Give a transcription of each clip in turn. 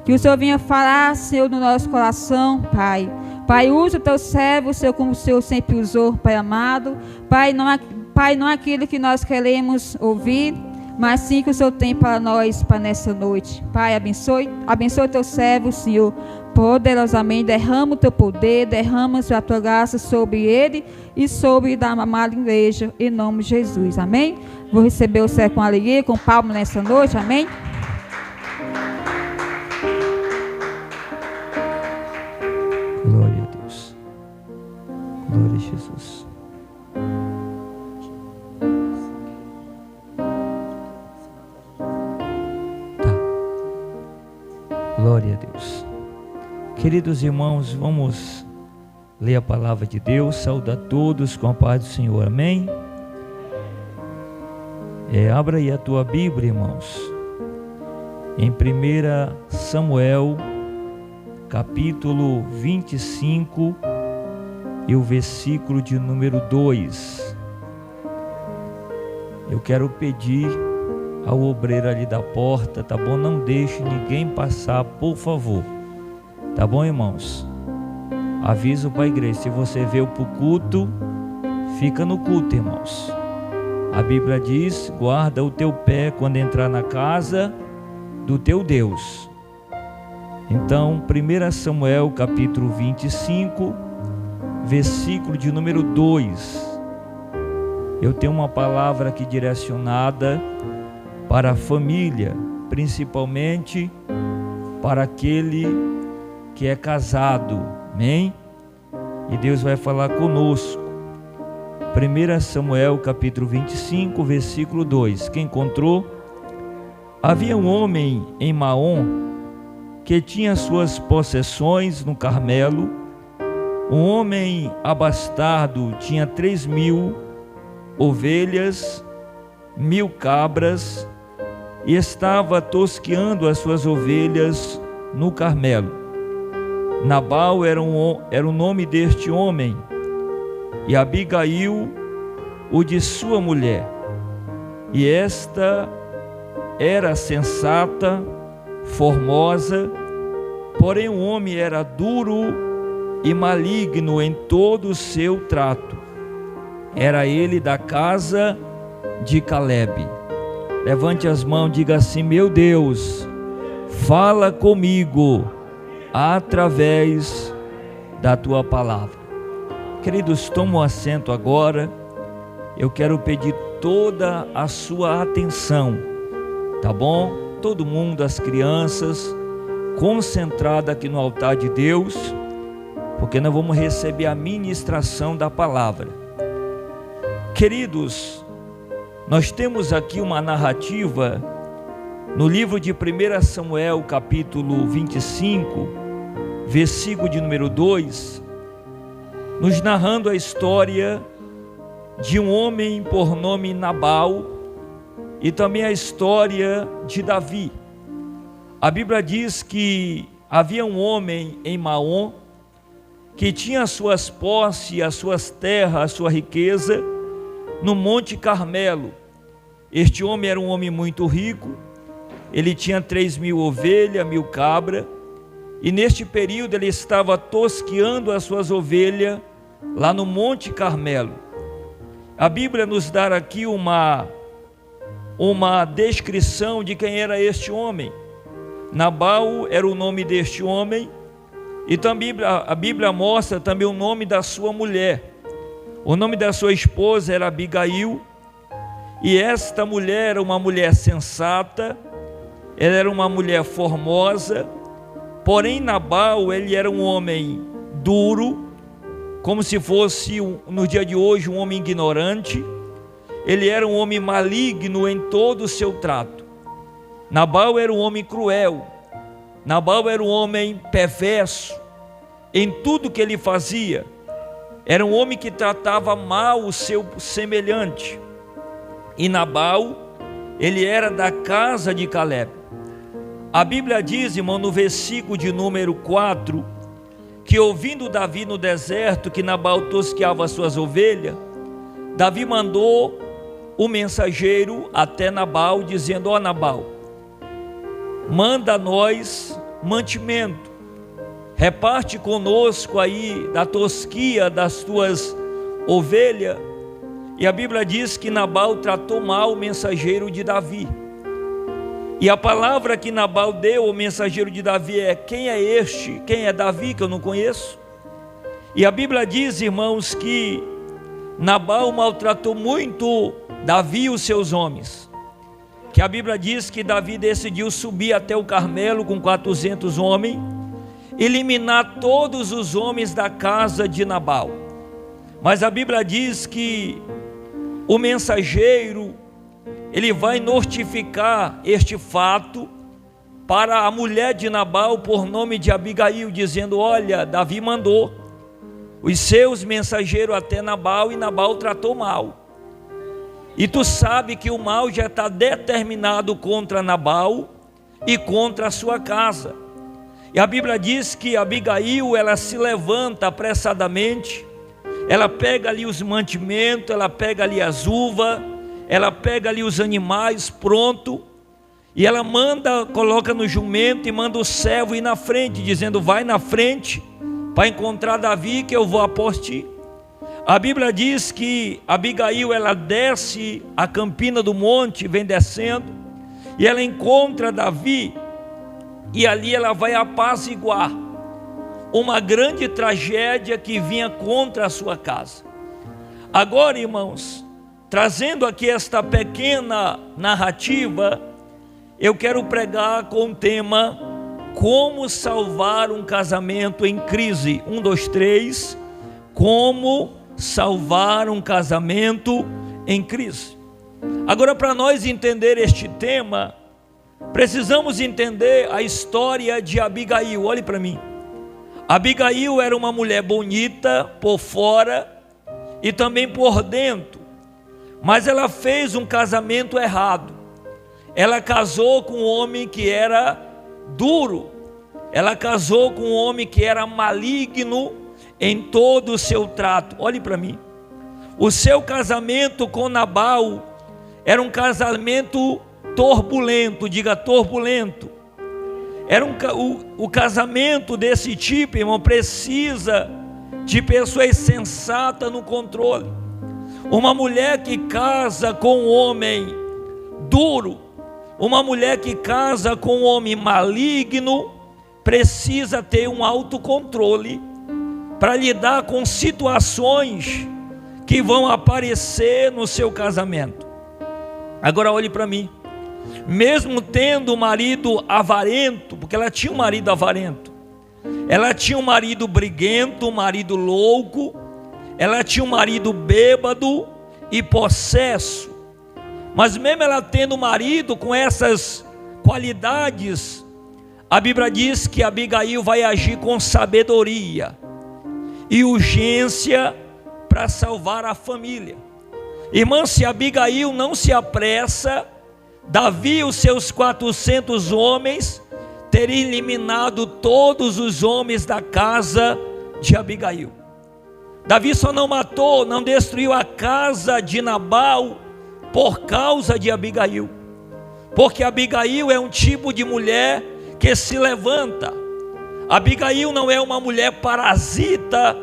Que o Senhor venha falar, Senhor, no nosso coração, Pai. Pai, usa o teu servo, Senhor, como o Senhor sempre usou, Pai amado. Pai, não é aquilo que nós queremos ouvir, mas sim que o Senhor tem para nós, para nessa noite. Pai, abençoe o teu servo, Senhor, poderosamente. Derrama o teu poder, derrama a tua graça sobre ele e sobre a amada igreja, em nome de Jesus. Amém? Vou receber o servo com alegria, com palmas nessa noite. Amém? Glória a Deus. Glória a Jesus. Tá. Glória a Deus. Queridos irmãos, vamos ler a palavra de Deus. Saúde a todos com a paz do Senhor. Amém? Abra aí a tua Bíblia, irmãos, em 1 Samuel capítulo 25 e o versículo de número 2. Eu quero pedir ao obreiro ali da porta, tá bom? Não deixe ninguém passar, por favor. Tá bom, irmãos? Aviso para a igreja, se você veio para o culto, fica no culto, irmãos. A Bíblia diz: guarda o teu pé quando entrar na casa do teu Deus. Então, 1 Samuel capítulo 25, versículo de número 2. Eu tenho uma palavra aqui direcionada para a família, principalmente para aquele que é casado. Amém? E Deus vai falar conosco. 1 Samuel capítulo 25, versículo 2. Quem encontrou? Havia um homem em Maom que tinha suas possessões no Carmelo. Um homem abastado tinha 3.000 ovelhas, 1.000 cabras, e estava tosqueando as suas ovelhas no Carmelo. Nabal era o nome deste homem, e Abigail o de sua mulher. E esta era sensata, formosa, porém o homem era duro e maligno em todo o seu trato. Era ele da casa de Calebe. Levante as mãos, diga assim: meu Deus, fala comigo através da tua palavra. Queridos, toma um assento agora. Eu quero pedir toda a sua atenção, tá bom? Todo mundo, as crianças, concentrada aqui no altar de Deus, porque nós vamos receber a ministração da palavra. Queridos, nós temos aqui uma narrativa no livro de 1 Samuel capítulo 25, versículo de número 2, nos narrando a história de um homem por nome Nabal e também a história de Davi. A Bíblia diz que havia um homem em Maom que tinha as suas posses, as suas terras, a sua riqueza no Monte Carmelo. Este homem era um homem muito rico, ele tinha 3.000 ovelhas, 1.000 cabras, e neste período ele estava tosqueando as suas ovelhas lá no Monte Carmelo. A Bíblia nos dá aqui uma descrição de quem era este homem. Nabal era o nome deste homem, e também a Bíblia mostra também o nome da sua mulher. O nome da sua esposa era Abigail, e esta mulher era uma mulher sensata, ela era uma mulher formosa, porém Nabal, ele era um homem duro, como se fosse no dia de hoje um homem ignorante. Ele era um homem maligno em todo o seu trato. Nabal era um homem cruel, Nabal era um homem perverso em tudo que ele fazia. Era um homem que tratava mal o seu semelhante. E Nabal, ele era da casa de Calebe. A Bíblia diz, irmão, no versículo de número 4, que ouvindo Davi no deserto que Nabal tosqueava as suas ovelhas, Davi mandou o mensageiro até Nabal, dizendo: ó Nabal, manda a nós mantimento, reparte conosco aí da tosquia das tuas ovelhas. E a Bíblia diz que Nabal tratou mal o mensageiro de Davi. E a palavra que Nabal deu ao mensageiro de Davi é: quem é este? Quem é Davi, que eu não conheço? E a Bíblia diz, irmãos, que Nabal maltratou muito Davi e os seus homens. Que a Bíblia diz que Davi decidiu subir até o Carmelo com 400 homens, eliminar todos os homens da casa de Nabal. Mas a Bíblia diz que o mensageiro, ele vai notificar este fato para a mulher de Nabal por nome de Abigail, dizendo: olha, Davi mandou os seus mensageiros até Nabal e Nabal tratou mal. E tu sabe que o mal já está determinado contra Nabal e contra a sua casa. E a Bíblia diz que Abigail, ela se levanta apressadamente, ela pega ali os mantimentos, ela pega ali as uvas, ela pega ali os animais pronto, e ela manda, coloca no jumento e manda o servo ir na frente, dizendo: vai na frente para encontrar Davi, que eu vou após ti. A Bíblia diz que Abigail, ela desce a campina do monte, vem descendo, e ela encontra Davi, e ali ela vai apaziguar uma grande tragédia que vinha contra a sua casa. Agora, irmãos, trazendo aqui esta pequena narrativa, eu quero pregar com o tema: como salvar um casamento em crise. 1, 2, 3. Como salvar um casamento em crise. Agora, para nós entender este tema, precisamos entender a história de Abigail. Olhe para mim. Abigail era uma mulher bonita por fora e também por dentro, mas ela fez um casamento errado. Ela casou com um homem que era duro, ela casou com um homem que era maligno em todo o seu trato. Olhe para mim. O seu casamento com Nabal era um casamento turbulento, diga turbulento. Era o casamento desse tipo, irmão, precisa de pessoas sensatas no controle. Uma mulher que casa com um homem duro, uma mulher que casa com um homem maligno, precisa ter um autocontrole para lidar com situações que vão aparecer no seu casamento. Agora olhe para mim. Mesmo tendo um marido avarento, porque ela tinha um marido avarento, ela tinha um marido briguento, um marido louco, ela tinha um marido bêbado e possesso, mas mesmo ela tendo um marido com essas qualidades, a Bíblia diz que Abigail vai agir com sabedoria e urgência para salvar a família. Irmã, se Abigail não se apressa, Davi e os seus 400 homens teriam eliminado todos os homens da casa de Abigail. Davi só não matou, não destruiu a casa de Nabal por causa de Abigail, porque Abigail é um tipo de mulher que se levanta. Abigail não é uma mulher parasita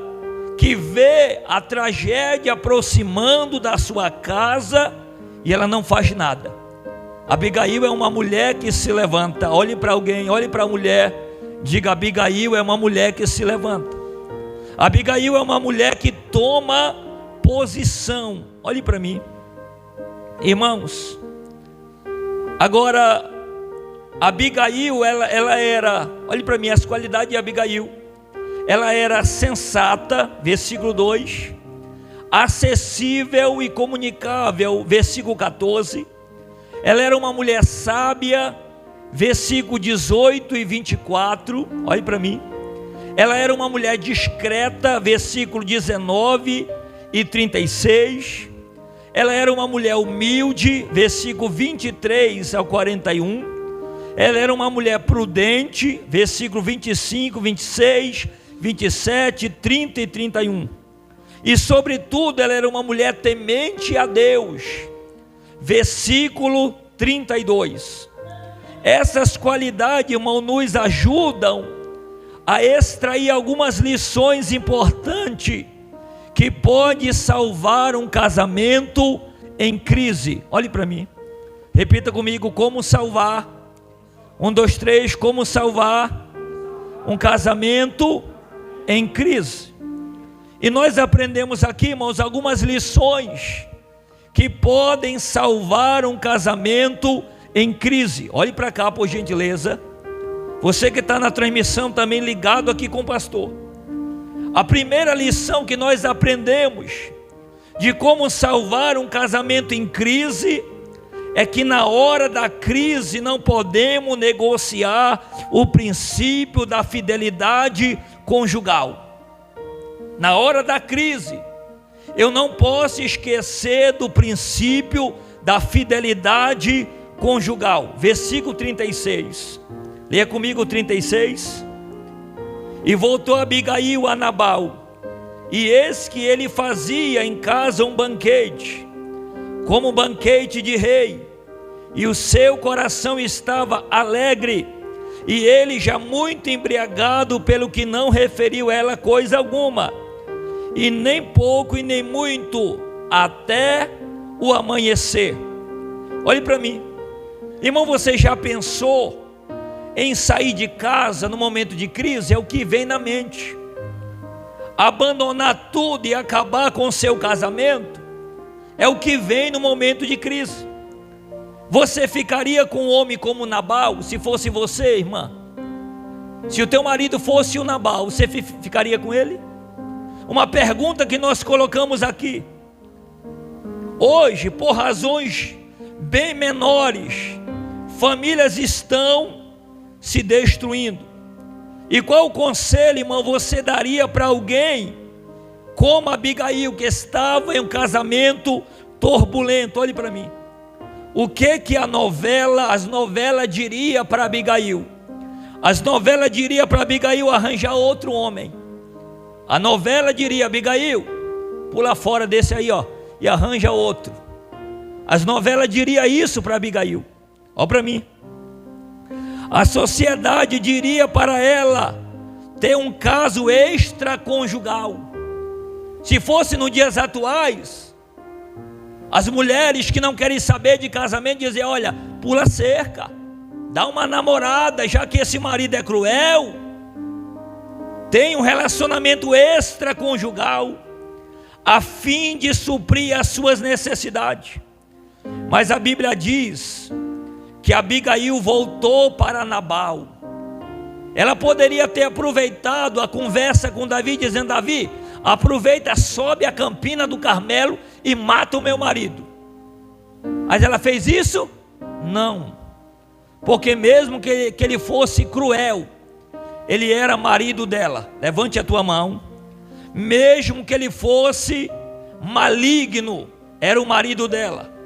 que vê a tragédia aproximando da sua casa e ela não faz nada. Abigail é uma mulher que se levanta. Olhe para alguém, olhe para a mulher, diga: Abigail é uma mulher que se levanta. Abigail é uma mulher que toma posição. Olhe para mim, irmãos. Agora, Abigail, ela era, olhe para mim, as qualidades de Abigail. Ela era sensata, versículo 2, acessível e comunicável, versículo 14. Ela era uma mulher sábia, versículo 18 e 24, olhe para mim. Ela era uma mulher discreta, versículo 19 e 36. Ela era uma mulher humilde, versículo 23 ao 41. Ela era uma mulher prudente, versículo 25, 26, 27, 30 e 31. E sobretudo ela era uma mulher temente a Deus, versículo 32. Essas qualidades, irmão, nos ajudam a extrair algumas lições importantes que pode salvar um casamento em crise. Olhe para mim, repita comigo: como salvar, 1, 2, 3, como salvar um casamento em crise. E nós aprendemos aqui, irmãos, algumas lições que podem salvar um casamento em crise. Olhe para cá, por gentileza. Você que está na transmissão também ligado aqui com o pastor. A primeira lição que nós aprendemos de como salvar um casamento em crise é que na hora da crise não podemos negociar o princípio da fidelidade conjugal. Na hora da crise, eu não posso esquecer do princípio da fidelidade conjugal. Versículo 36. Leia comigo o 36. E voltou Abigail a Nabal, e eis que ele fazia em casa um banquete, como um banquete de rei, e o seu coração estava alegre, e ele já muito embriagado, pelo que não referiu ela coisa alguma, e nem pouco e nem muito, até o amanhecer. Olhe para mim, irmão, você já pensou em sair de casa no momento de crise? É o que vem na mente. Abandonar tudo e acabar com o seu casamento é o que vem no momento de crise. Você ficaria com um homem como Nabal, se fosse você, irmã? Se o teu marido fosse o Nabal, você ficaria com ele? Uma pergunta que nós colocamos aqui. Hoje, por razões bem menores, famílias estão se destruindo. E qual conselho, irmão, você daria para alguém como Abigail, que estava em um casamento turbulento? Olhe para mim. O que as novelas diria para Abigail? As novelas diria para Abigail arranjar outro homem. A novela diria: Abigail, pula fora desse aí, ó, e arranja outro. As novelas diria isso para Abigail. Olha para mim. A sociedade diria para ela ter um caso extraconjugal. Se fosse nos dias atuais, as mulheres que não querem saber de casamento dizem: olha, pula cerca, dá uma namorada, já que esse marido é cruel, tem um relacionamento extraconjugal, a fim de suprir as suas necessidades. Mas a Bíblia diz que Abigail voltou para Nabal. Ela poderia ter aproveitado a conversa com Davi, dizendo: Davi, aproveita, sobe a campina do Carmelo e mata o meu marido. Mas ela fez isso? Não. Porque mesmo que ele fosse cruel, ele era marido dela. Levante a tua mão. Mesmo que ele fosse maligno, era o marido dela.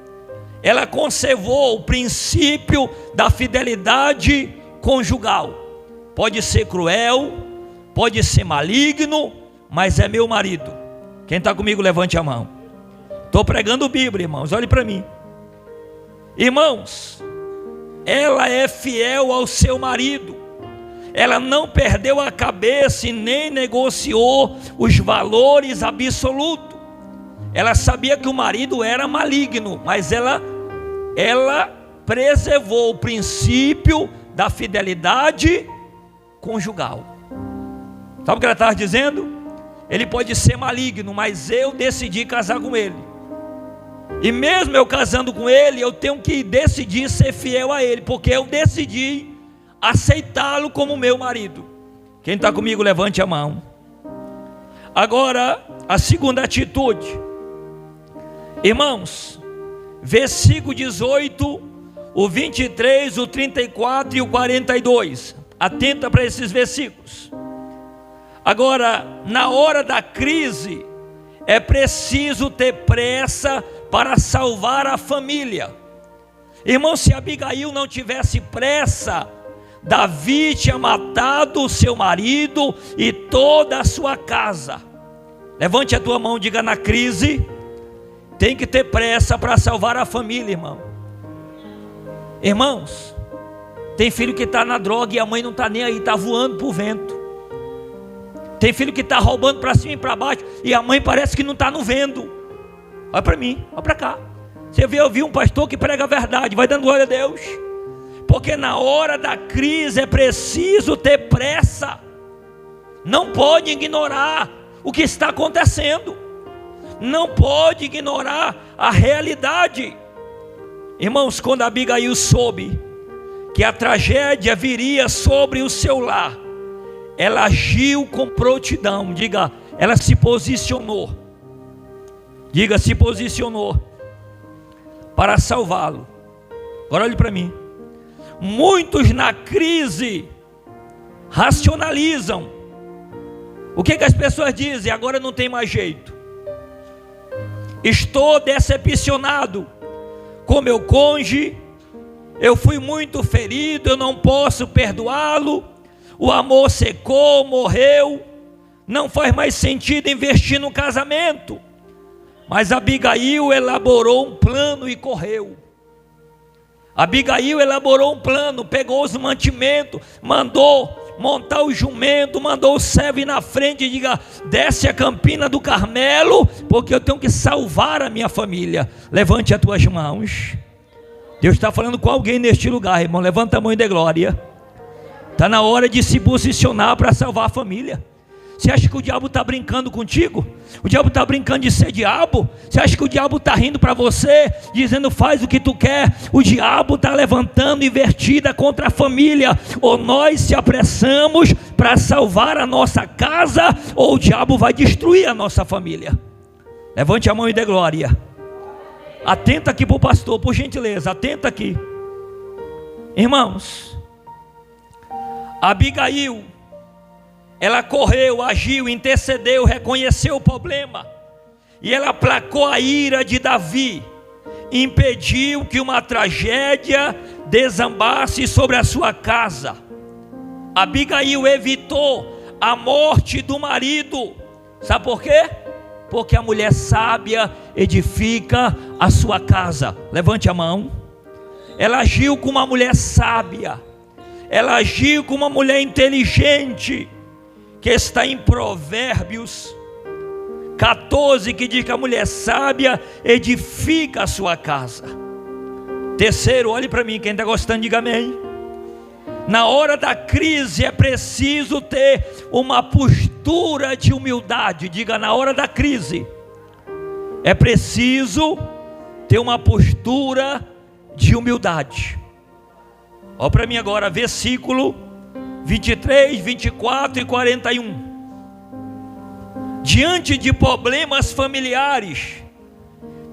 Ela conservou o princípio da fidelidade conjugal. Pode ser cruel, pode ser maligno, mas é meu marido. Quem está comigo, levante a mão. Estou pregando Bíblia, irmãos, olhe para mim. Irmãos, ela é fiel ao seu marido. Ela não perdeu a cabeça e nem negociou os valores absolutos. Ela sabia que o marido era maligno, mas ela preservou o princípio da fidelidade conjugal. Sabe o que ela estava dizendo? Ele pode ser maligno, mas eu decidi casar com ele. E mesmo eu casando com ele, eu tenho que decidir ser fiel a ele, porque eu decidi aceitá-lo como meu marido. Quem está comigo, levante a mão. Agora, a segunda atitude. Irmãos, versículo 18, o 23, o 34 e o 42. Atenta para esses versículos. Agora, na hora da crise, é preciso ter pressa para salvar a família. Irmão, se Abigail não tivesse pressa, Davi tinha matado o seu marido e toda a sua casa. Levante a tua mão e diga: na crise tem que ter pressa para salvar a família, irmão. Irmãos, Tem filho que está na droga e a mãe não está nem aí, está voando para o vento. Tem filho que está roubando para cima e para baixo e a mãe parece que não está no vendo. Olha para mim, olha para cá. Você vê, eu vi um pastor que prega a verdade, vai dando glória a Deus. Porque na hora da crise é preciso ter pressa. Não pode ignorar o que está acontecendo. Não pode ignorar a realidade. Irmãos, quando Abigail soube que a tragédia viria sobre o seu lar, ela agiu com prontidão. Diga, ela se posicionou. Diga, se posicionou para salvá-lo. Agora olhe para mim. Muitos na crise racionalizam. O que as pessoas dizem? Agora não tem mais jeito. Estou decepcionado com meu cônjuge. Eu fui muito ferido, eu não posso perdoá-lo. O amor secou, morreu. Não faz mais sentido investir no casamento. Mas Abigail elaborou um plano e correu. Abigail elaborou um plano, pegou os mantimentos, mandou montar o jumento, mandou o servo ir na frente e diga: desce a Campina do Carmelo, porque eu tenho que salvar a minha família. Levante as tuas mãos. Deus está falando com alguém neste lugar, irmão. Levanta a mão e dê glória. Está na hora de se posicionar para salvar a família. Você acha que o diabo está brincando contigo? O diabo está brincando de ser diabo? Você acha que o diabo está rindo para você, dizendo faz o que tu quer? O diabo está levantando invertida contra a família. Ou nós se apressamos para salvar a nossa casa, ou o diabo vai destruir a nossa família. Levante a mão e dê glória. Atenta aqui para o pastor, por gentileza, atenta aqui. Irmãos, Abigail, ela correu, agiu, intercedeu, reconheceu o problema. E ela aplacou a ira de Davi. Impediu que uma tragédia desambasse sobre a sua casa. Abigail evitou a morte do marido. Sabe por quê? Porque a mulher sábia edifica a sua casa. Levante a mão. Ela agiu como uma mulher sábia. Ela agiu como uma mulher inteligente, que está em Provérbios 14, que diz que a mulher sábia edifica a sua casa. Terceiro, olhe para mim, quem está gostando, diga amém. Na hora da crise é preciso ter uma postura de humildade. Diga, na hora da crise é preciso ter uma postura de humildade. Olha para mim agora, versículo 23, 24 e 41. Diante de problemas familiares,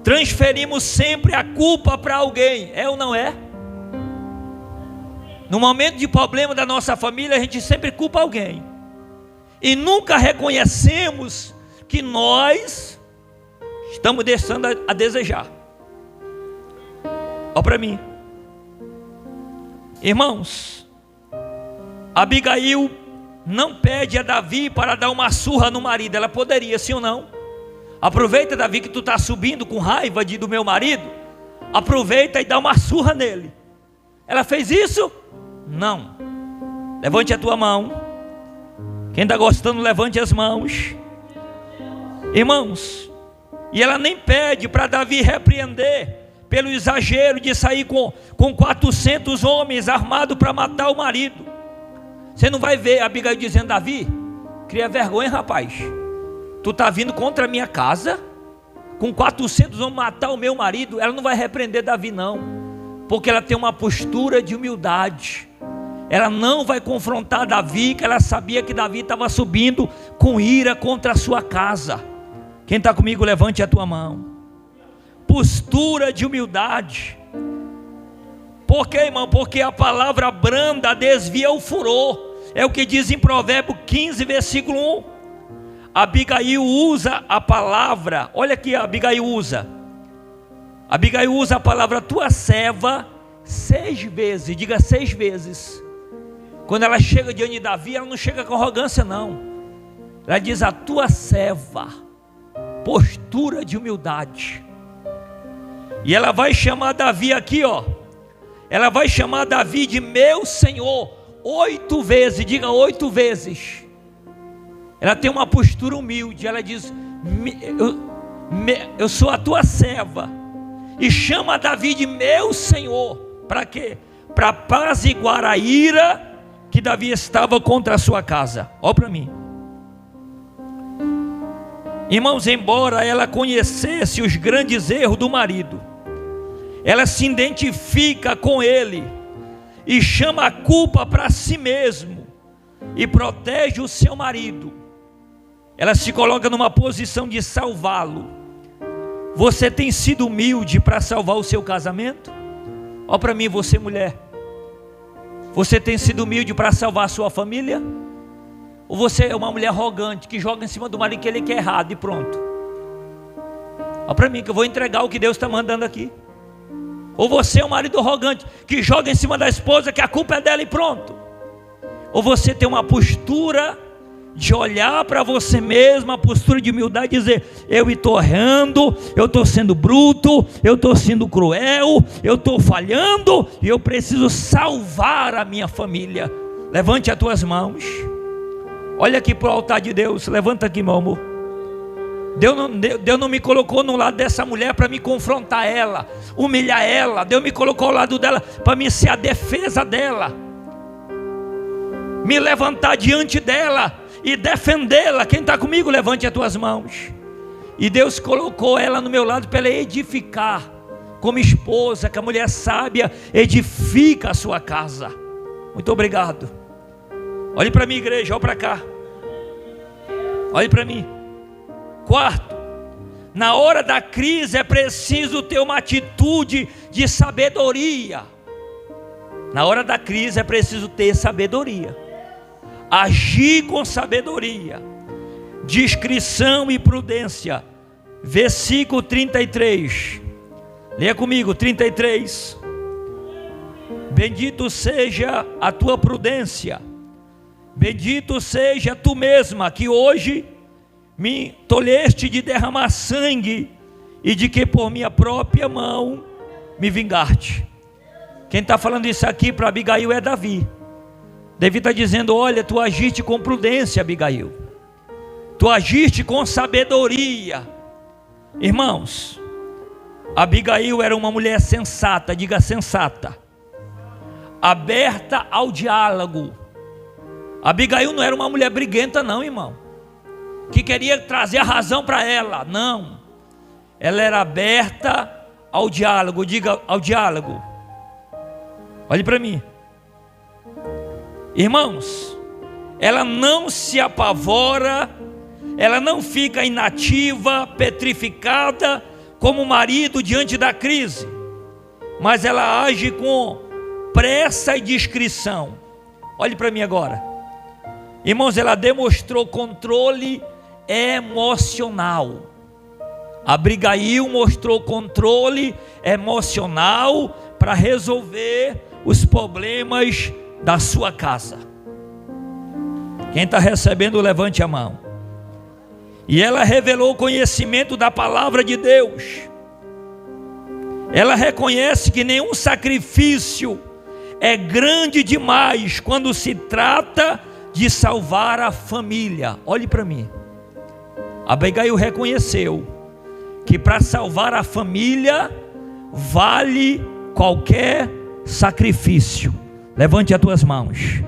transferimos sempre a culpa para alguém. É ou não é? No momento de problema da nossa família, a gente sempre culpa alguém. E nunca reconhecemos que nós estamos deixando a desejar. Olha para mim. Irmãos, Abigail não pede a Davi para dar uma surra no marido. Ela poderia, sim ou não? Aproveita, Davi, que tu está subindo com raiva do meu marido. Aproveita e dá uma surra nele. Ela fez isso? Não. Levante a tua mão. Quem está gostando, levante as mãos. Irmãos, e ela nem pede para Davi repreender pelo exagero de sair com 400 homens armados para matar o marido. Você não vai ver Abigail dizendo: Davi, cria vergonha, rapaz. Tu está vindo contra a minha casa com 400 homens matar o meu marido. Ela não vai repreender Davi, não, porque ela tem uma postura de humildade. Ela não vai confrontar Davi, que ela sabia que Davi estava subindo com ira contra a sua casa. Quem está comigo, levante a tua mão. Postura de humildade. Por quê, irmão? Porque a palavra branda desvia o furor. É o que diz em Provérbios 15, versículo 1. Abigail usa a palavra, olha aqui, Abigail usa a palavra tua serva 6 vezes, diga 6 vezes. Quando ela chega diante de Davi, ela não chega com arrogância, não. Ela diz: a tua serva. Postura de humildade. E ela vai chamar Davi aqui, ó. ela vai chamar Davi de meu Senhor 8 vezes, diga 8 vezes. Ela tem uma postura humilde, ela diz: eu sou a tua serva. E chama Davi de meu Senhor. Para quê? Para apaziguar a ira que Davi estava contra a sua casa. Olha para mim. Irmãos, embora ela conhecesse os grandes erros do marido, ela se identifica com ele e chama a culpa para si mesmo e protege o seu marido. Ela se coloca numa posição de salvá-lo. Você tem sido humilde para salvar o seu casamento? Olha para mim, você mulher. Você tem sido humilde para salvar a sua família? Ou você é uma mulher arrogante que joga em cima do marido que ele quer errado e pronto? Olha para mim que eu vou entregar o que Deus está mandando aqui. Ou você é um marido arrogante que joga em cima da esposa que a culpa é dela e pronto? Ou você tem uma postura de olhar para você mesmo, a postura de humildade e dizer: eu estou errando, eu estou sendo bruto, eu estou sendo cruel, eu estou falhando e eu preciso salvar a minha família. Levante as tuas mãos, olha aqui para o altar de Deus, levanta aqui, meu amor. Deus não me colocou no lado dessa mulher para me confrontar ela, humilhar ela. Deus me colocou ao lado dela para me ser a defesa dela, me levantar diante dela e defendê-la. Quem está comigo, levante as tuas mãos. E Deus colocou ela no meu lado para ela edificar, como esposa, que a mulher sábia edifica a sua casa. Muito obrigado. Olhe para mim, igreja, olhe para cá, olhe para mim. Quarto, na hora da crise é preciso ter uma atitude de sabedoria. Na hora da crise é preciso ter sabedoria, agir com sabedoria, discrição e prudência. Versículo 33, leia comigo, 33. Bendito seja a tua prudência, bendito seja tu mesma, que hoje me tolheste de derramar sangue, e de que por minha própria mão me vingaste. Quem está falando isso aqui para Abigail é Davi. Davi está dizendo: olha, tu agiste com prudência, Abigail, tu agiste com sabedoria. Irmãos, Abigail era uma mulher sensata, diga sensata, aberta ao diálogo. Abigail não era uma mulher briguenta não, irmão, que queria trazer a razão para ela, não. Ela era aberta ao diálogo, diga ao diálogo. Olhe para mim. Irmãos, ela não se apavora, ela não fica inativa, petrificada, como o marido diante da crise, mas ela age com pressa e discrição. Olhe para mim agora. Irmãos, ela demonstrou controle emocional. Abigail mostrou controle emocional para resolver os problemas da sua casa. Quem está recebendo, levante a mão. E ela revelou o conhecimento da palavra de Deus. Ela reconhece que nenhum sacrifício é grande demais quando se trata de salvar a família. Olhe para mim. Abigail reconheceu que para salvar a família vale qualquer sacrifício. Levante as tuas mãos.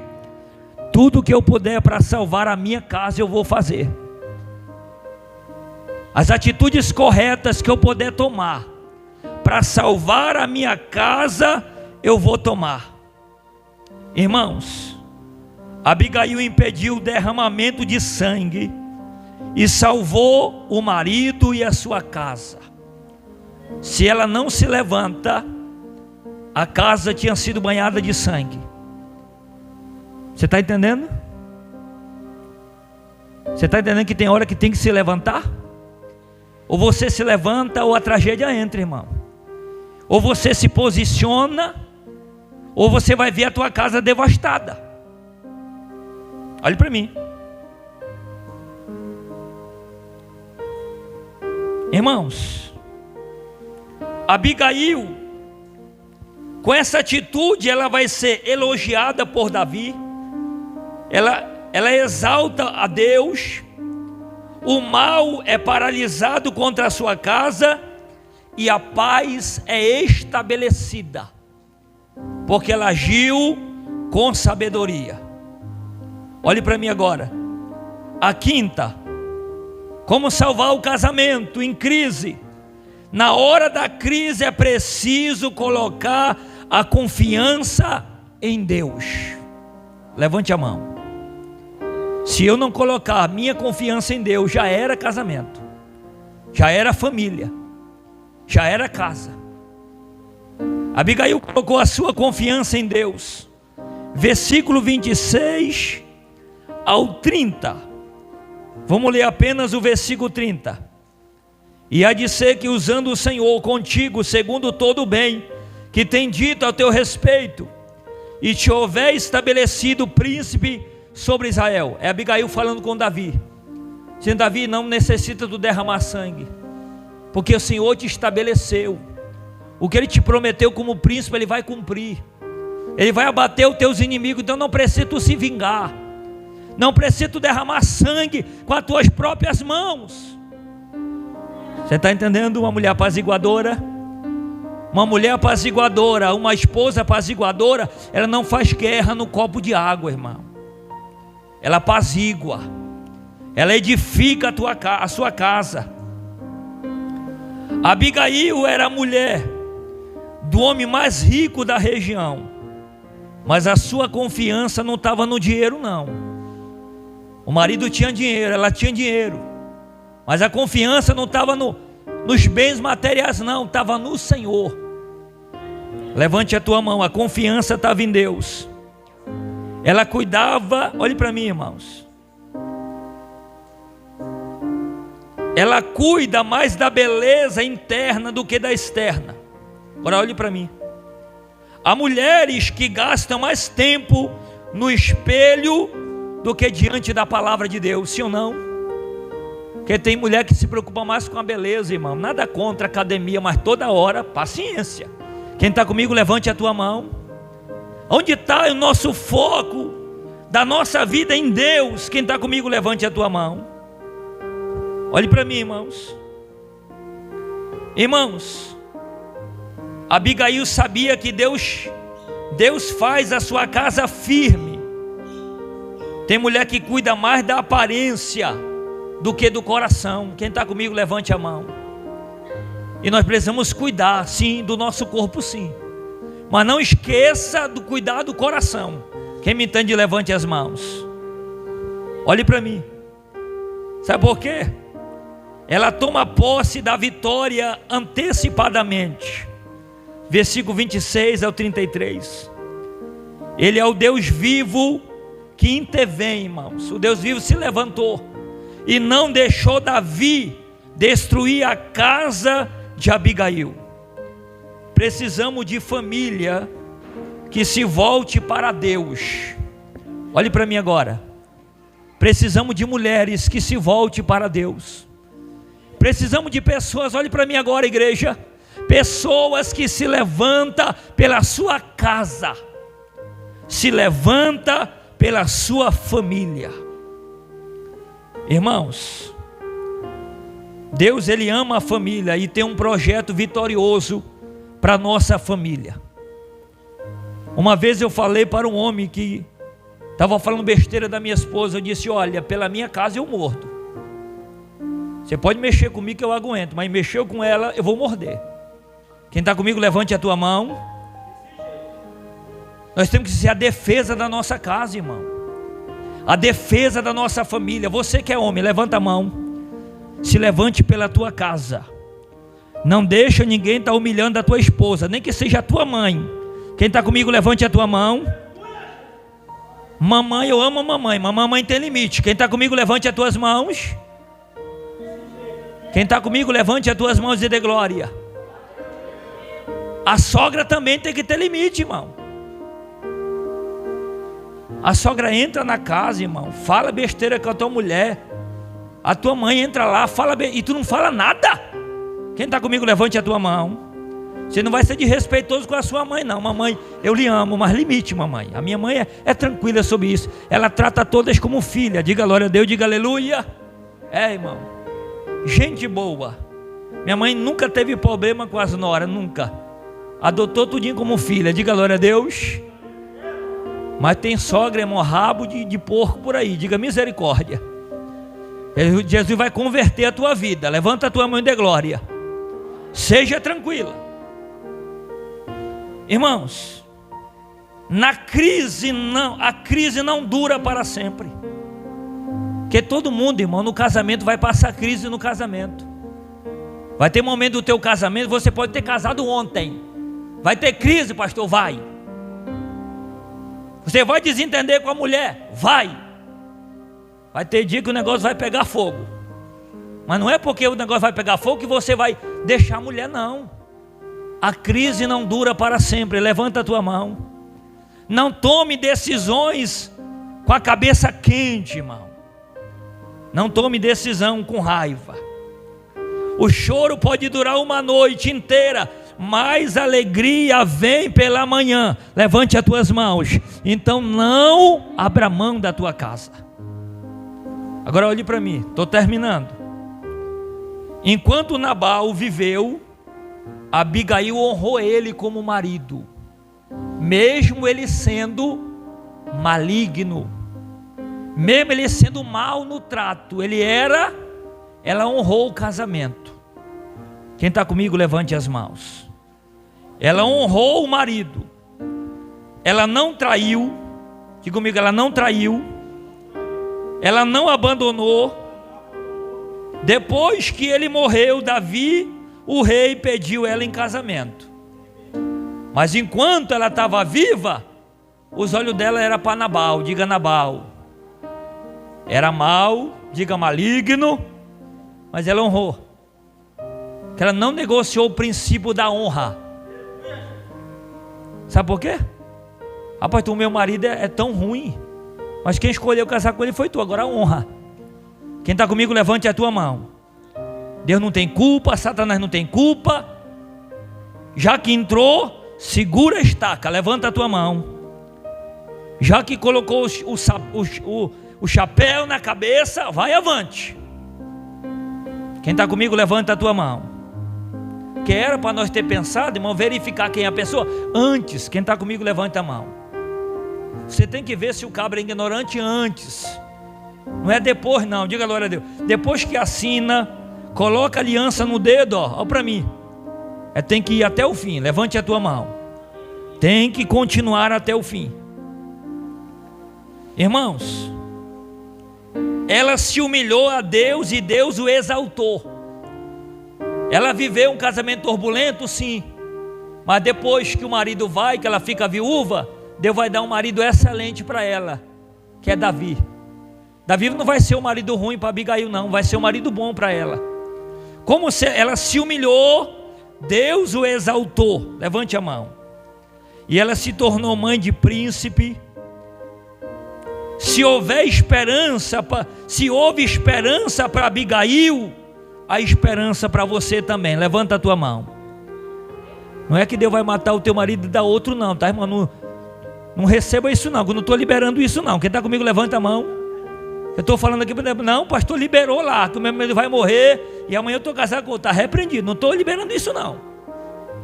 Tudo que eu puder para salvar a minha casa eu vou fazer. As atitudes corretas que eu puder tomar para salvar a minha casa eu vou tomar. Irmãos, Abigail impediu o derramamento de sangue e salvou o marido e a sua casa. Se ela não se levanta, a casa tinha sido banhada de sangue. Você está entendendo? Você está entendendo que tem hora que tem que se levantar? Ou você se levanta ou a tragédia entra, irmão. Ou você se posiciona, ou você vai ver a tua casa devastada. Olhe para mim. Irmãos, Abigail Com essa atitude, ela vai ser elogiada por Davi. Ela exalta a Deus. O mal é paralisado contra a sua casa e a paz é estabelecida, porque ela agiu com sabedoria. Olhe para mim agora. A quinta, como salvar o casamento em crise. Na hora da crise é preciso colocar a confiança em Deus. Levante a mão. Se eu não colocar a minha confiança em Deus, já era casamento, já era família, já era casa. Abigail colocou a sua confiança em Deus. Versículo 26 ao 30. Vamos ler apenas o versículo 30. E há de ser que, usando o Senhor contigo, segundo todo o bem que tem dito a teu respeito, e te houver estabelecido príncipe sobre Israel. É Abigail falando com Davi, dizendo: Davi, não necessita do derramar sangue, porque o Senhor te estabeleceu. O que Ele te prometeu como príncipe, Ele vai cumprir. Ele vai abater os teus inimigos. Então não precisa tu se vingar, não precisa tu derramar sangue com as tuas próprias mãos. Você está entendendo? Uma mulher apaziguadora, uma mulher apaziguadora, uma esposa apaziguadora, ela não faz guerra no copo de água, irmão. Ela apazigua, ela edifica a sua casa. Abigail era a mulher do homem mais rico da região, mas a sua confiança não estava no dinheiro, não. O marido tinha dinheiro, ela tinha dinheiro, mas a confiança não estava nos bens materiais, não, estava no Senhor. Levante a tua mão. A confiança estava em Deus. Ela cuidava, olhe para mim, irmãos, ela cuida mais da beleza interna do que da externa. Agora olhe para mim. Há mulheres que gastam mais tempo no espelho do que diante da palavra de Deus, sim ou não? Porque tem mulher que se preocupa mais com a beleza, irmão. Nada contra a academia, mas toda hora, paciência. Quem está comigo, levante a tua mão. Onde está o nosso foco da nossa vida em Deus? Quem está comigo, levante a tua mão. Olhe para mim, irmãos. Irmãos, Abigail sabia que Deus faz a sua casa firme. Tem mulher que cuida mais da aparência do que do coração. Quem está comigo, levante a mão. E nós precisamos cuidar, sim, do nosso corpo, sim, mas não esqueça do cuidar do coração. Quem me entende, levante as mãos. Olhe para mim. Sabe por quê? Ela toma posse da vitória antecipadamente. Versículo 26 ao 33. Ele é o Deus vivo que intervém, irmãos. O Deus vivo se levantou e não deixou Davi destruir a casa de Abigail. Precisamos de família que se volte para Deus. Olhe para mim agora. Precisamos de mulheres que se volte para Deus. Precisamos de pessoas, olhe para mim agora, igreja, pessoas que se levantam pela sua casa, se levanta pela sua família. Irmãos, Deus, Ele ama a família e tem um projeto vitorioso para a nossa família. Uma vez eu falei para um homem que estava falando besteira da minha esposa. Eu disse: olha, pela minha casa eu mordo. Você pode mexer comigo que eu aguento, mas mexeu com ela, eu vou morder. Quem está comigo, levante a tua mão. Nós temos que ser a defesa da nossa casa, irmão, a defesa da nossa família. Você que é homem, levanta a mão. Se levante pela tua casa. Não deixa ninguém estar humilhando a tua esposa, nem que seja a tua mãe. Quem está comigo, levante a tua mão. Mamãe, eu amo a mamãe, mas mamãe tem limite. Quem está comigo, levante as tuas mãos. Quem está comigo, levante as tuas mãos e dê glória. A sogra também tem que ter limite, irmão. A sogra entra na casa, irmão, fala besteira com a tua mulher. A tua mãe entra lá, fala e tu não fala nada. Quem está comigo, levante a tua mão. Você não vai ser desrespeitoso com a sua mãe, não. Mamãe, eu lhe amo, mas limite, mamãe. A minha mãe é tranquila sobre isso. Ela trata todas como filha. Diga glória a Deus, diga aleluia. Irmão, gente boa. Minha mãe nunca teve problema com as noras, nunca. Adotou tudinho como filha, diga glória a Deus. Mas tem sogra, irmão, rabo de porco por aí, diga misericórdia. Jesus vai converter a tua vida. Levanta a tua mão e dê glória. Seja tranquila. Irmãos, a crise não dura para sempre. Porque todo mundo, irmão, no casamento vai passar crise no casamento. Vai ter momento do teu casamento, você pode ter casado ontem. Vai ter crise, pastor? Vai. Você vai desentender com a mulher? Vai. Vai ter dia que o negócio vai pegar fogo. Mas não é porque o negócio vai pegar fogo que você vai deixar a mulher, não. A crise não dura para sempre. Levanta a tua mão. Não tome decisões com a cabeça quente, irmão. Não tome decisão com raiva. O choro pode durar uma noite inteira, mas a alegria vem pela manhã. Levante as tuas mãos. Então não abra mão da tua casa. Agora olhe para mim, estou terminando. Enquanto Nabal viveu, Abigail honrou ele como marido, mesmo ele sendo maligno, mesmo ele sendo mal no trato, ela honrou o casamento. Quem está comigo, levante as mãos. Ela honrou o marido, ela não traiu, diga comigo, ela não traiu, ela não abandonou. Depois que ele morreu, Davi, o rei, pediu ela em casamento. Mas enquanto ela estava viva, os olhos dela eram para Nabal, diga Nabal. Era mal, diga maligno, mas ela honrou. Que ela não negociou o princípio da honra. Sabe por quê? Rapaz, o meu marido é tão ruim, mas quem escolheu casar com ele foi tu, agora honra. Quem está comigo, levante a tua mão. Deus não tem culpa, Satanás não tem culpa. Já que entrou, segura a estaca, levanta a tua mão. Já que colocou o chapéu na cabeça, vai avante. Quem está comigo, levanta a tua mão. Que era para nós ter pensado, irmão, verificar quem é a pessoa antes. Quem está comigo, levanta a mão. Você tem que ver se o cabra é ignorante antes. Não é depois não, diga glória a Deus. Depois que assina, coloca a aliança no dedo, ó para mim. Tem que ir até o fim, levante a tua mão. Tem que continuar até o fim. Irmãos, ela se humilhou a Deus e Deus o exaltou. Ela viveu um casamento turbulento, sim. Mas depois que o marido vai, que ela fica viúva, Deus vai dar um marido excelente para ela, que é Davi. Davi não vai ser um marido ruim para Abigail, não. Vai ser um marido bom para ela. Como ela se humilhou, Deus o exaltou. Levante a mão. E ela se tornou mãe de príncipe. Se houve esperança para Abigail, há esperança para você também. Levanta a tua mão. Não é que Deus vai matar o teu marido e dar outro, não, tá, irmão? Não receba isso, não. Eu não estou liberando isso, não. Quem está comigo, levanta a mão. Eu estou falando aqui, não, o pastor liberou lá, que o meu marido vai morrer e amanhã eu estou casado com outro. Está repreendido. Não estou liberando isso, não.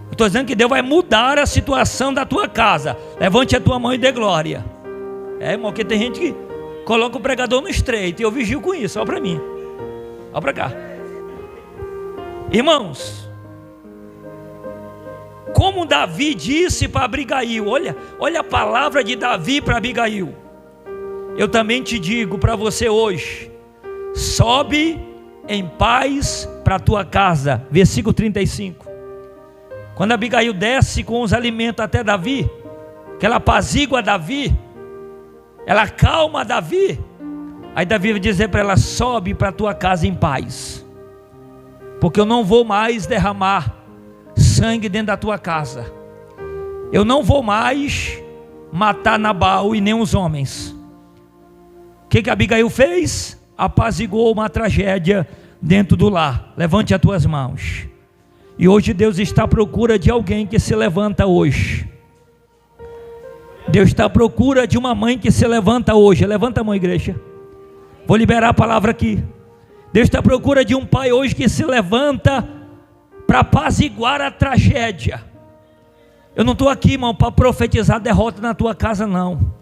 Eu estou dizendo que Deus vai mudar a situação da tua casa. Levante a tua mão e dê glória. Irmão, porque tem gente que coloca o pregador no estreito e eu vigio com isso. Olha para mim, olha para cá. Irmãos, como Davi disse para Abigail, olha a palavra de Davi para Abigail. Eu também te digo para você hoje: sobe em paz para a tua casa. Versículo 35. Quando Abigail desce com os alimentos até Davi, que ela apazigua Davi, ela acalma Davi. Aí Davi vai dizer para ela: sobe para a tua casa em paz, porque eu não vou mais derramar sangue dentro da tua casa. Eu não vou mais matar Nabal e nem os homens. O que Abigail fez? Apaziguou uma tragédia dentro do lar. Levante as tuas mãos. E hoje Deus está à procura de alguém que se levanta hoje. Deus está à procura de uma mãe que se levanta hoje. Levanta a mão, igreja. Vou liberar a palavra aqui. Deus está à procura de um pai hoje que se levanta para apaziguar a tragédia. Eu não estou aqui, irmão, para profetizar derrota na tua casa, não.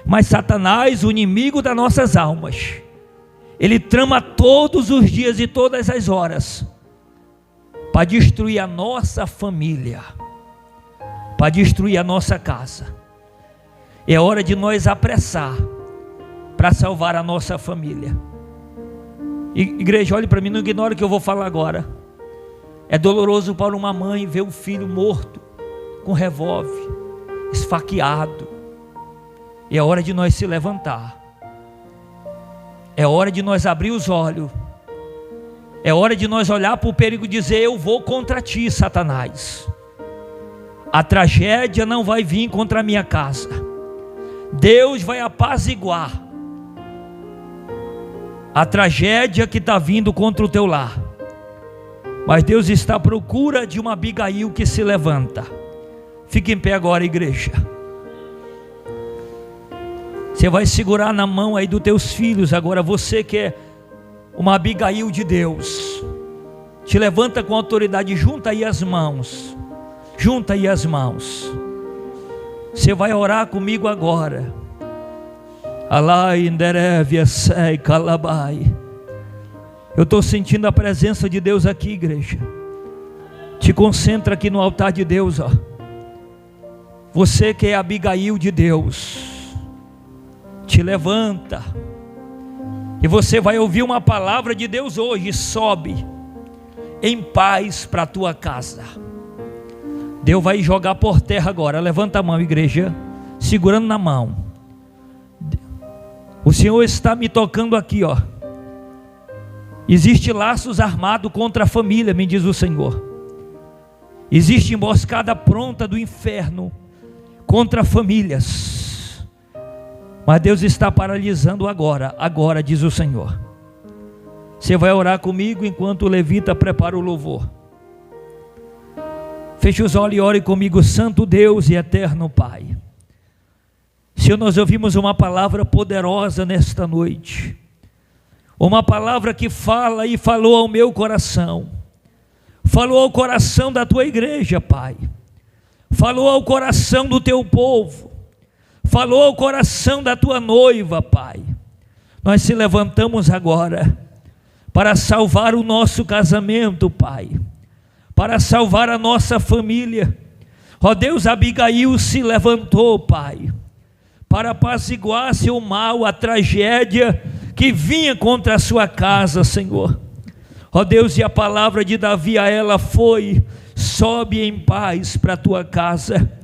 Mas Satanás, o inimigo das nossas almas, ele trama todos os dias e todas as horas para destruir a nossa família, para destruir a nossa casa. É hora de nós apressar para salvar a nossa família. Igreja, olhe para mim, não ignore o que eu vou falar agora. É doloroso para uma mãe ver o filho morto, com revólver, esfaqueado. E é hora de nós se levantar. É hora de nós abrir os olhos. É hora de nós olhar para o perigo e dizer: eu vou contra ti, Satanás. A tragédia não vai vir contra a minha casa. Deus vai apaziguar a tragédia que está vindo contra o teu lar. Mas Deus está à procura de uma Abigail que se levanta. Fique em pé agora, igreja. Você vai segurar na mão aí dos teus filhos agora. Você que é uma Abigail de Deus, te levanta com autoridade. Junta aí as mãos. Junta aí as mãos. Você vai orar comigo agora. Eu estou sentindo a presença de Deus aqui, igreja. Te concentra aqui no altar de Deus, ó. Você que é Abigail de Deus, te levanta. E você vai ouvir uma palavra de Deus hoje. Sobe em paz para a tua casa. Deus vai jogar por terra agora. Levanta a mão, igreja, segurando na mão. O Senhor está me tocando aqui, ó. Existe laços armados contra a família, me diz o Senhor. Existe emboscada pronta do inferno contra famílias. Mas Deus está paralisando agora. Agora, diz o Senhor. Você vai orar comigo enquanto o levita prepara o louvor. Feche os olhos e ore comigo. Santo Deus e eterno Pai, Senhor, nós ouvimos uma palavra poderosa nesta noite. Uma palavra que fala e falou ao meu coração. Falou ao coração da tua igreja, Pai. Falou ao coração do teu povo. Falou ao coração da tua noiva, Pai. Nós se levantamos agora para salvar o nosso casamento, Pai. Para salvar a nossa família. Ó Deus, Abigail se levantou, Pai, para apaziguar seu mal, a tragédia que vinha contra a sua casa, Senhor. Ó Deus, e a palavra de Davi a ela foi: sobe em paz para a tua casa.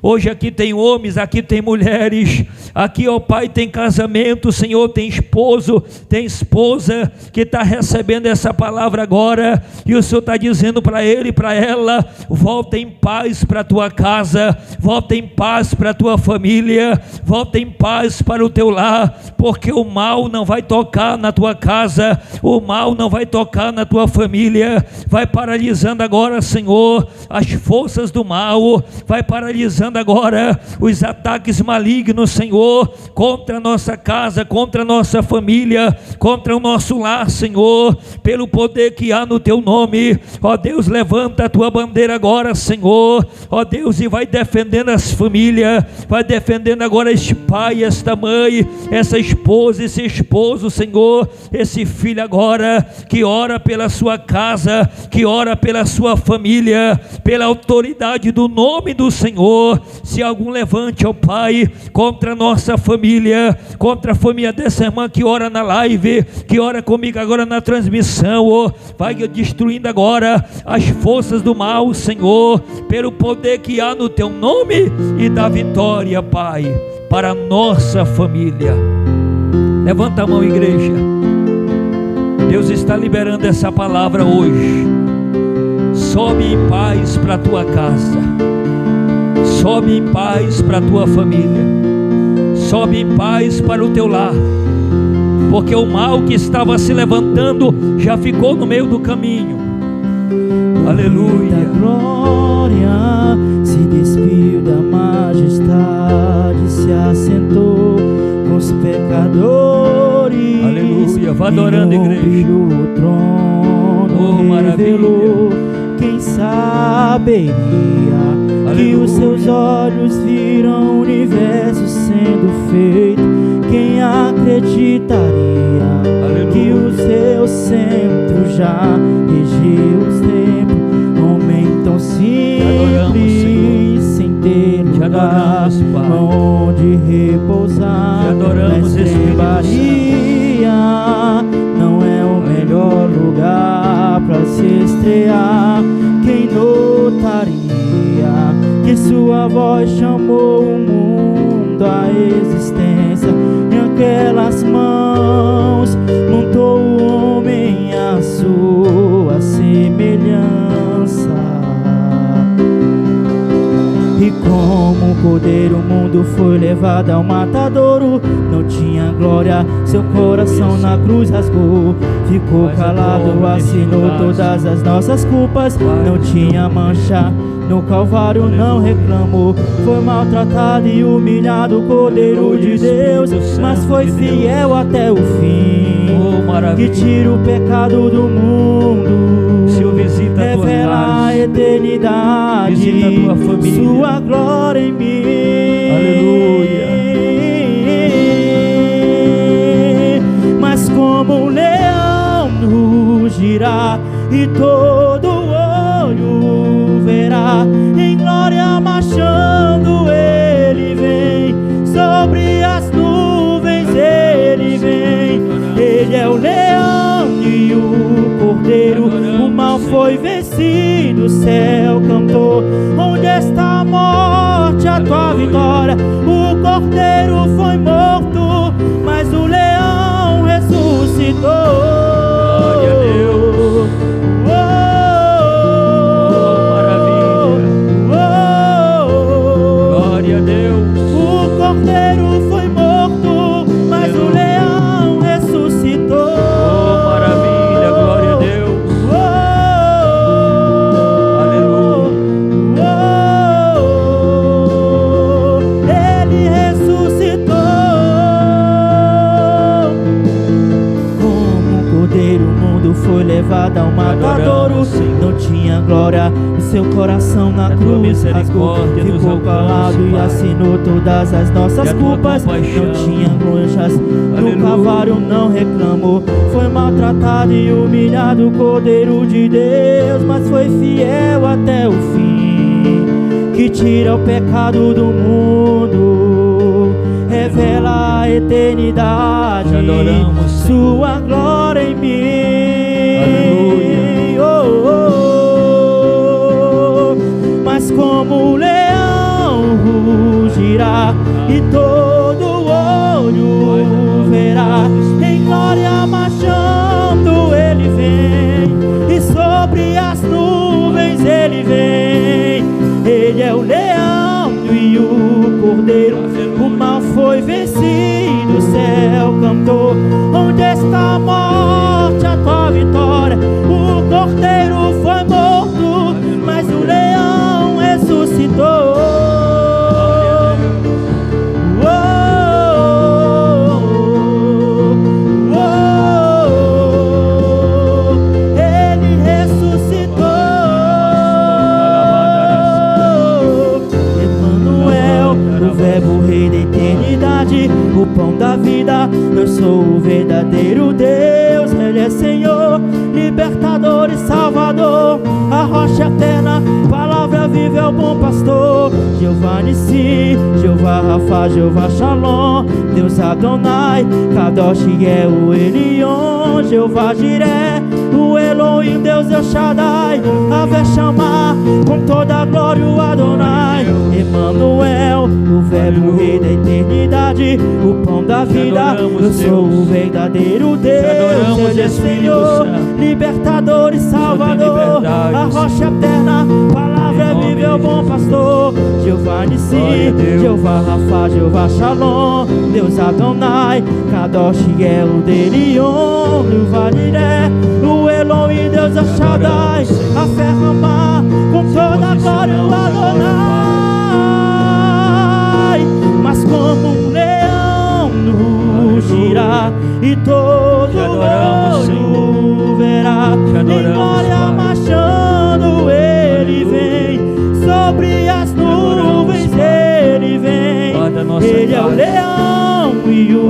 Hoje aqui tem homens, aqui tem mulheres, aqui, ó Pai, tem casamento, Senhor, tem esposo, tem esposa que está recebendo essa palavra agora, e o Senhor está dizendo para ele e para ela: volta em paz para a tua casa, volta em paz para a tua família, volta em paz para o teu lar, porque o mal não vai tocar na tua casa, o mal não vai tocar na tua família. Vai paralisando agora, Senhor, as forças do mal, vai paralisando agora os ataques malignos, Senhor, contra a nossa casa, contra a nossa família, contra o nosso lar, Senhor, pelo poder que há no teu nome. Ó Deus, levanta a tua bandeira agora, Senhor, ó Deus, e vai defendendo as famílias, vai defendendo agora este pai, esta mãe, essa esposa, esse esposo, Senhor, esse filho agora, que ora pela sua casa, que ora pela sua família, pela autoridade do nome do Senhor. Se algum levante, ó Pai, contra a nossa família, contra a família dessa irmã que ora na live, que ora comigo agora na transmissão, ó, vai destruindo agora as forças do mal, Senhor, pelo poder que há no teu nome, e da vitória, Pai, para a nossa família. Levanta a mão, igreja. Deus está liberando essa palavra hoje. Sobe em paz para a tua casa. Sobe em paz para a tua família. Sobe em paz para o teu lar. Porque o mal que estava se levantando já ficou no meio do caminho. Aleluia. Da glória se despiu da majestade, se assentou com os pecadores. Aleluia. Vá adorando, igreja. O trono revelou. Quem saberia que os seus olhos viram o universo sendo feito? Quem acreditaria que o seu centro já regiu os tempos? Homem tão simples, sem ter lugar onde repousar na estrebaria. Não é o melhor lugar para se estrear. Quem notaria que sua voz chamou o mundo à existência? Em aquelas mãos montou o homem à sua semelhança. E como o cordeiro o mundo foi levado ao matadouro, não tinha glória, seu coração na cruz rasgou. Ficou calado, assinou todas as nossas culpas. Não tinha mancha, no Calvário não reclamou. Foi maltratado e humilhado, o Cordeiro de Deus, mas foi fiel até o fim. Que tira o pecado do mundo, revela a eternidade, visita a tua família, sua glória em mim. Aleluia. Mas como um leão rugirá e todo olho verá, em glória marchando ele vem, sobre as nuvens ele vem. Ele é o leão e o cordeiro, o mal foi vencido, o céu cantou. Onde está a morte, a tua vitória? O cordeiro foi morto, mas o leão ressuscitou. Glória a Deus. Glória a Deus. O cordeiro foi morto, mas o leão ressuscitou. Oh, maravilha, glória a Deus. Aleluia. Ele ressuscitou. Como um cordeiro o mundo foi levado ao matadouro, não tinha glória, o seu coração na cruz rasgou. Ficou calado e assinou todas as nossas culpas. Não tinha manchas, no Calvário não reclamou. Foi maltratado e humilhado, o Cordeiro de Deus, mas foi fiel até o fim. Que tira o pecado do mundo, revela a eternidade, sua glória em mim. Aleluia. Mas como o leão rugirá e todo olho verá, em glória marchando ele vem, e sobre as nuvens ele vem. Ele é o leão e o cordeiro, o mal foi vencido, o céu cantou. Onde está a morte, a tua vitória? O cordeiro foi morto, mas o leão ressuscitou. Ele ressuscitou. Emanuel, o verbo rei da eternidade, o pão da vida, eu sou o verdadeiro Deus. Ele é Senhor, libertador e salvador, a rocha eterna, palavra viva, é o bom pastor. Jeová Nissi, Jeová Rafa, Jeová Shalom, Deus Adonai, Kadosh é o Elion. Jeová Jiré, o Elohim, Deus El Shaddai, Ave Shammah, com toda a glória o Adonai. Emanuel, o verbo rei da eternidade, o pão da vida, eu sou o verdadeiro Deus. Ele é Senhor, libertador e salvador, a rocha eterna, palavra viva, é o bom pastor. Jeová Nissi, Jeová Rafa, Jeová Shalom, Deus Adonai, Kadosh é o Elion. Jeová Jiré, o Elohim, Deus El Shaddai, a fé ramar com toda a glória o Adonai. Mas como um leão rugirá e todo olho verá, em glória marchando ele vem, sobre as nuvens ele vem. Ele é o leão e o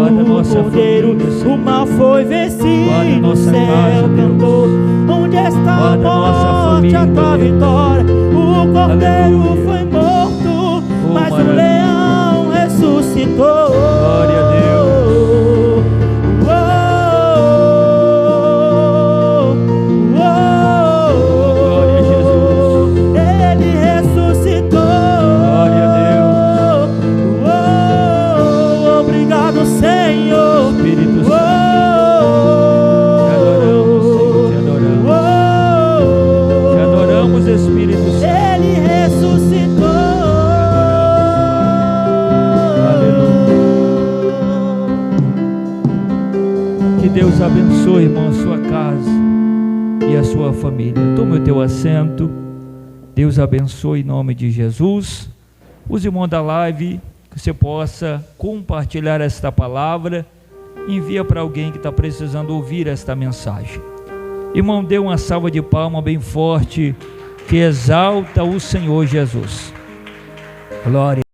cordeiro, o mal foi vencido, o céu cantou. Onde está a morte, a tua vitória? O cordeiro foi morto, mas o leão ressuscitou. Glória a Deus. Glória a Jesus. Ele ressuscitou. Glória a Deus. Obrigado, Senhor. Espírito Santo. Te adoramos, Senhor, te adoramos. Te adoramos, Espírito Santo. Ele ressuscitou. Que Deus abençoe, irmão, a sua casa e a sua família. Tome o teu assento. Deus abençoe em nome de Jesus. Os irmãos da live, que você possa compartilhar esta palavra. Envia para alguém que está precisando ouvir esta mensagem. Irmão, dê uma salva de palmas bem forte, que exalta o Senhor Jesus. Glória.